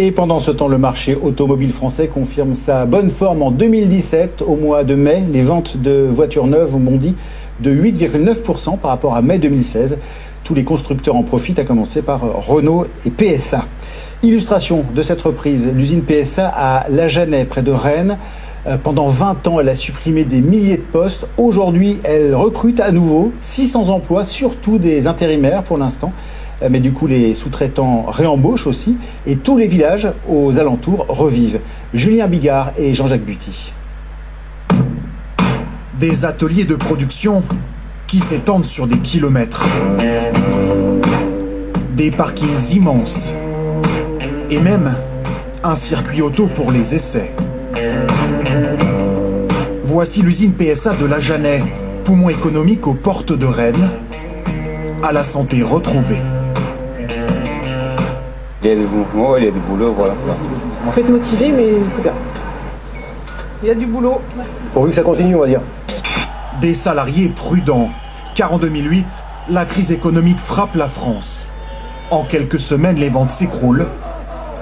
Et pendant ce temps, le marché automobile français confirme sa bonne forme en 2017. Au mois de mai, les ventes de voitures neuves ont bondi de 8,9% par rapport à mai 2016. Tous les constructeurs en profitent, à commencer par Renault et PSA. Illustration de cette reprise, l'usine PSA à La Janais, près de Rennes. Pendant 20 ans, elle a supprimé des milliers de postes. Aujourd'hui, elle recrute à nouveau 600 emplois, surtout des intérimaires pour l'instant. Mais du coup, les sous-traitants réembauchent aussi. Et tous les villages aux alentours revivent. Julien Bigard et Jean-Jacques Buty. Des ateliers de production qui s'étendent sur des kilomètres. Des parkings immenses. Et même un circuit auto pour les essais. Voici l'usine PSA de La Janais, poumon économique aux portes de Rennes, à la santé retrouvée. Il y a du mouvement, il y a du boulot, voilà. En fait motivé, mais c'est bien. Il y a du boulot. Pourvu que ça continue, on va dire. Des salariés prudents, car en 2008, la crise économique frappe la France. En quelques semaines, les ventes s'écroulent.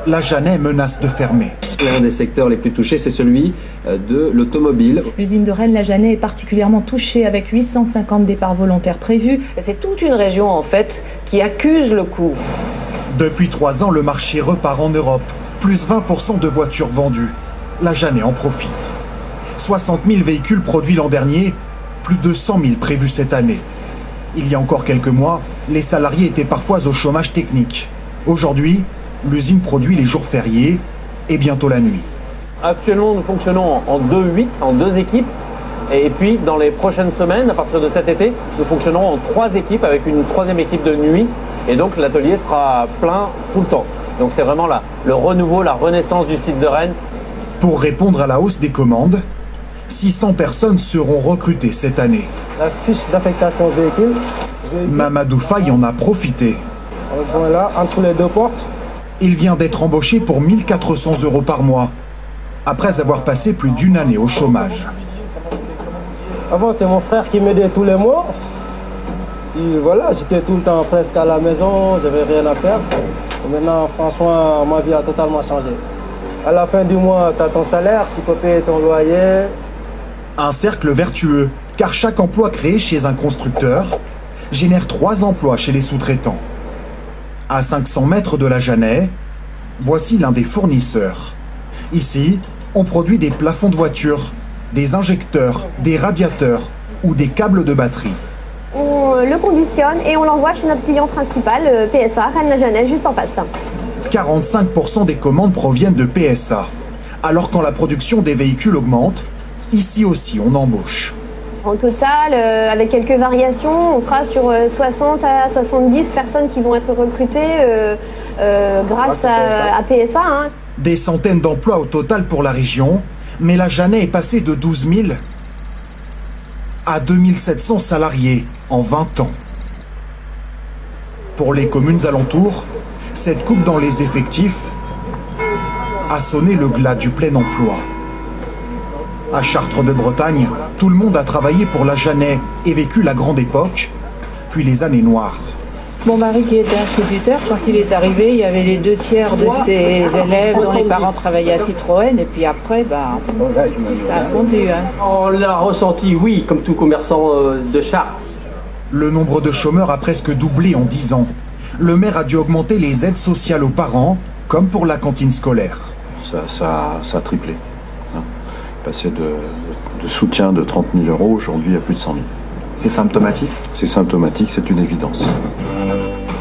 La Janais menace de fermer. L'un des secteurs les plus touchés, c'est celui de l'automobile. L'usine de Rennes, La Janais, est particulièrement touchée avec 850 départs volontaires prévus. C'est toute une région, en fait, qui accuse le coup. Depuis 3 ans, le marché repart en Europe. Plus 20% de voitures vendues. La Janais en profite. 60 000 véhicules produits l'an dernier, plus de 100 000 prévus cette année. Il y a encore quelques mois, les salariés étaient parfois au chômage technique. Aujourd'hui, l'usine produit les jours fériés et bientôt la nuit. Actuellement, nous fonctionnons en 2-8, en 2 équipes. Et puis, dans les prochaines semaines, à partir de cet été, nous fonctionnerons en 3 équipes avec une 3e équipe de nuit. Et donc, l'atelier sera plein tout le temps. Donc, c'est vraiment le renouveau, la renaissance du site de Rennes. Pour répondre à la hausse des commandes, 600 personnes seront recrutées cette année. La fiche d'affectation véhicule. Mamadou Faye en a profité. Voilà, entre les 2 portes. Il vient d'être embauché pour 1 400 € par mois, après avoir passé plus d'1 année au chômage. Avant, c'est mon frère qui m'aidait tous les mois. Et voilà, j'étais tout le temps presque à la maison, j'avais rien à faire. Et maintenant, franchement, ma vie a totalement changé. À la fin du mois, tu as ton salaire, tu peux payer ton loyer. Un cercle vertueux, car chaque emploi créé chez un constructeur génère 3 emplois chez les sous-traitants. À 500 mètres de La Janais, voici l'un des fournisseurs. Ici, on produit des plafonds de voitures, des injecteurs, des radiateurs ou des câbles de batterie. On le conditionne et on l'envoie chez notre client principal, PSA, Rennes-La Janais, juste en face. 45% des commandes proviennent de PSA. Alors quand la production des véhicules augmente, ici aussi on embauche. En total, avec quelques variations, on sera sur 60 à 70 personnes qui vont être recrutées grâce à PSA. Hein. Des centaines d'emplois au total pour la région, mais La Janais est passée de 12 000 à 2700 salariés en 20 ans. Pour les communes alentours, cette coupe dans les effectifs a sonné le glas du plein emploi. À Chartres de Bretagne, tout le monde a travaillé pour La Janais et vécu la grande époque, puis les années noires. Mon mari qui était instituteur, quand il est arrivé, il y avait les 2 tiers de ses élèves dont les parents travaillaient à Citroën, et puis après, ça a fondu. Hein. On l'a ressenti, oui, comme tout commerçant de Chartres. Le nombre de chômeurs a presque doublé en 10 ans. Le maire a dû augmenter les aides sociales aux parents, comme pour la cantine scolaire. Ça a triplé. Passer de soutien de 30 000 € aujourd'hui à plus de 100 000. C'est symptomatique ? C'est symptomatique, c'est une évidence.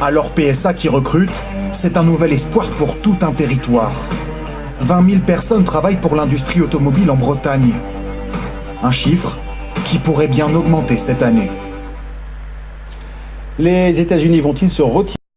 Alors PSA qui recrute, c'est un nouvel espoir pour tout un territoire. 20 000 personnes travaillent pour l'industrie automobile en Bretagne. Un chiffre qui pourrait bien augmenter cette année. Les États-Unis vont-ils se retirer ?